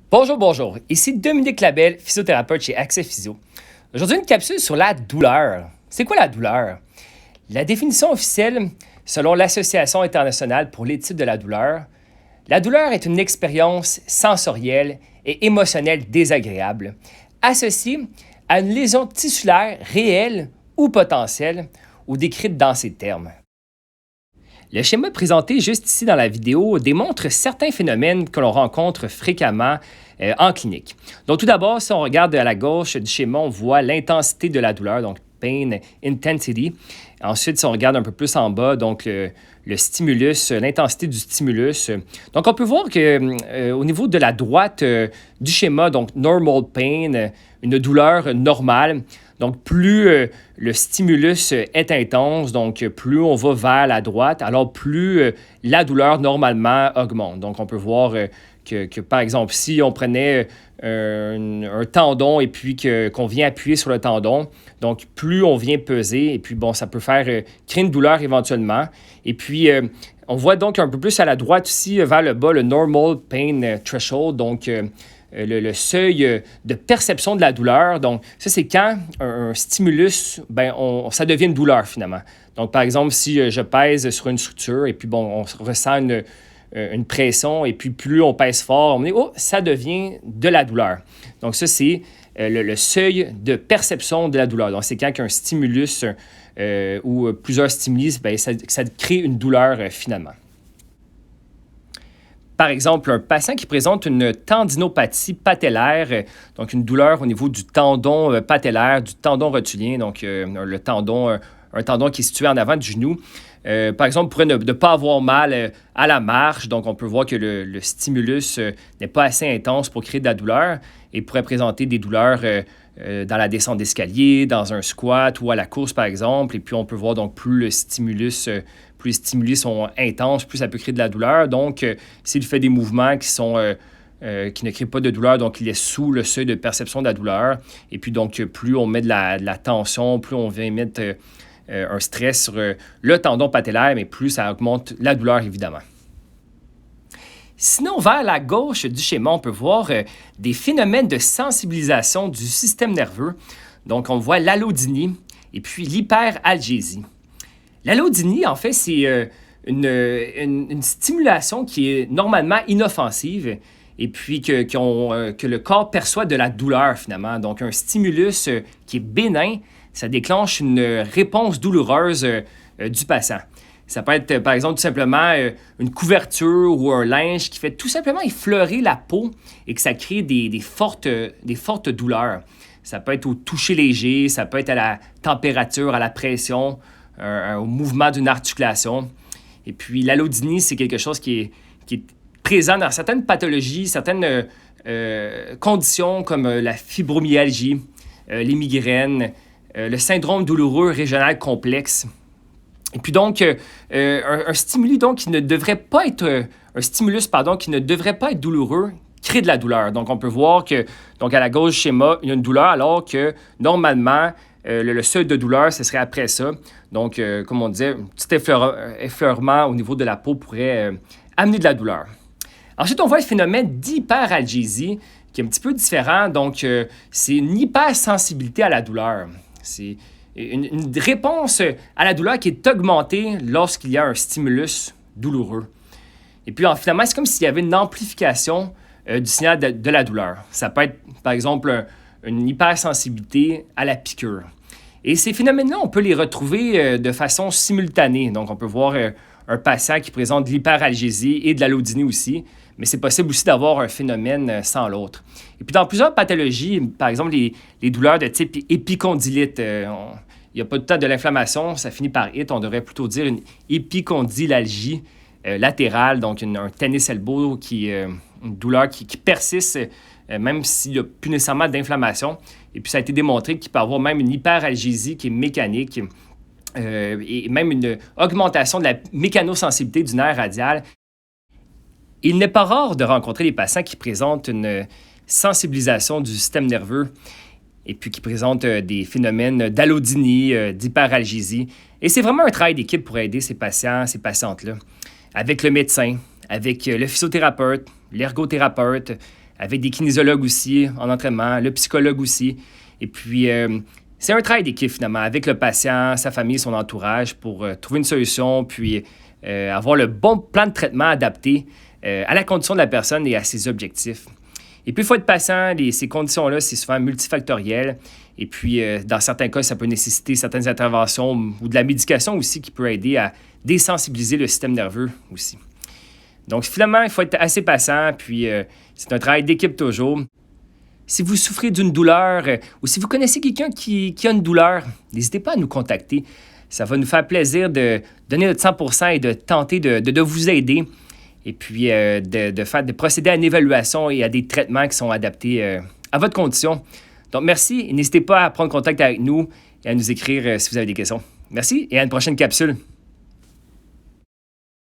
Bonjour, bonjour. Ici Dominique Labelle, physiothérapeute chez Accès Physio. Aujourd'hui, une capsule sur la douleur. C'est quoi la douleur? La définition officielle, selon l'Association internationale pour l'étude de la douleur est une expérience sensorielle et émotionnelle désagréable, associée à une lésion tissulaire réelle ou potentielle, ou décrite dans ces termes. Le schéma présenté juste ici dans la vidéo démontre certains phénomènes que l'on rencontre fréquemment en clinique. Donc tout d'abord, si on regarde à la gauche du schéma, on voit l'intensité de la douleur, donc pain intensity. Ensuite, si on regarde un peu plus en bas, donc le stimulus, l'intensité du stimulus. Donc on peut voir que au niveau de la droite du schéma, donc normal pain, une douleur normale. Donc, plus le stimulus est intense, donc plus on va vers la droite, alors plus la douleur normalement augmente. Donc, on peut voir que par exemple, si on prenait un tendon et puis qu'on vient appuyer sur le tendon, donc plus on vient peser, et puis bon, ça peut faire créer une douleur éventuellement. Et puis, on voit donc un peu plus à la droite aussi, vers le bas, le normal pain threshold, donc le seuil de perception de la douleur. Donc, ça, c'est quand un stimulus, ça devient une douleur finalement. Donc, par exemple, si je pèse sur une structure et puis, bon, on ressent une pression et puis plus on pèse fort, on dit, oh, ça devient de la douleur. Donc, ça, c'est le seuil de perception de la douleur. Donc, c'est quand un stimulus ou plusieurs stimuli, ça crée une douleur finalement. Par exemple, un patient qui présente une tendinopathie patellaire, donc une douleur au niveau du tendon patellaire, du tendon rotulien, donc un tendon qui est situé en avant du genou. Par exemple, pourrait ne pas avoir mal à la marche, donc on peut voir que le stimulus n'est pas assez intense pour créer de la douleur et pourrait présenter des douleurs dans la descente d'escalier, dans un squat ou à la course, par exemple. Et puis, on peut voir donc plus les stimuli sont intenses, plus ça peut créer de la douleur. Donc, s'il fait des mouvements qui ne créent pas de douleur, donc il est sous le seuil de perception de la douleur. Et puis, donc, plus on met de la tension, plus on vient mettre un stress sur le tendon patellaire, mais plus ça augmente la douleur, évidemment. Sinon, vers la gauche du schéma, on peut voir des phénomènes de sensibilisation du système nerveux. Donc, on voit l'allodynie et puis l'hyperalgésie. L'allodynie, en fait, c'est une stimulation qui est normalement inoffensive et puis que le corps perçoit de la douleur, finalement. Donc, un stimulus qui est bénin, ça déclenche une réponse douloureuse du patient. Ça peut être, par exemple, tout simplement une couverture ou un linge qui fait tout simplement effleurer la peau et que ça crée des fortes douleurs. Ça peut être au toucher léger, ça peut être à la température, à la pression, au mouvement d'une articulation. Et puis, l'allodynie, c'est quelque chose qui est présent dans certaines pathologies, certaines conditions comme la fibromyalgie, les migraines, le syndrome douloureux régional complexe. Et puis donc, un stimulus donc, qui ne devrait pas être douloureux crée de la douleur. Donc, on peut voir que, donc à la gauche du schéma, il y a une douleur, alors que normalement, le seuil de douleur, ce serait après ça. Donc, comme on disait, un petit effleurement au niveau de la peau pourrait amener de la douleur. Ensuite, on voit le phénomène d'hyperalgésie, qui est un petit peu différent. Donc, c'est une hypersensibilité à la douleur. C'est une réponse à la douleur qui est augmentée lorsqu'il y a un stimulus douloureux. Et puis, finalement, c'est comme s'il y avait une amplification du signal de la douleur. Ça peut être, par exemple, une hypersensibilité à la piqûre. Et ces phénomènes-là, on peut les retrouver de façon simultanée. Donc, on peut voir un patient qui présente de l'hyperalgésie et de l'allodynie aussi, mais c'est possible aussi d'avoir un phénomène sans l'autre. Et puis, dans plusieurs pathologies, par exemple, les douleurs de type épicondylite, il n'y a pas tout le temps de l'inflammation, ça finit par it. On devrait plutôt dire une épicondylalgie latérale, donc un tennis elbow, une douleur qui persiste, même s'il n'y a plus nécessairement d'inflammation. Et puis, ça a été démontré qu'il peut y avoir même une hyperalgésie qui est mécanique et même une augmentation de la mécanosensibilité du nerf radial. Il n'est pas rare de rencontrer des patients qui présentent une sensibilisation du système nerveux et puis qui présentent des phénomènes d'allodynie, d'hyperalgésie. Et c'est vraiment un travail d'équipe pour aider ces patients, ces patientes-là, avec le médecin, avec le physiothérapeute, l'ergothérapeute, avec des kinésiologues aussi en entraînement, le psychologue aussi. Et puis, c'est un travail d'équipe finalement, avec le patient, sa famille, son entourage, pour trouver une solution, puis avoir le bon plan de traitement adapté à la condition de la personne et à ses objectifs. Et puis, il faut être patient. Ces conditions-là, c'est souvent multifactoriel. Et puis, dans certains cas, ça peut nécessiter certaines interventions ou de la médication aussi qui peut aider à désensibiliser le système nerveux aussi. Donc, finalement, il faut être assez patient. Puis, c'est un travail d'équipe toujours. Si vous souffrez d'une douleur ou si vous connaissez quelqu'un qui a une douleur, n'hésitez pas à nous contacter. Ça va nous faire plaisir de donner notre 100% et de tenter de vous aider. Et puis, de procéder à une évaluation et à des traitements qui sont adaptés à votre condition. Donc, merci et n'hésitez pas à prendre contact avec nous et à nous écrire si vous avez des questions. Merci et à une prochaine capsule.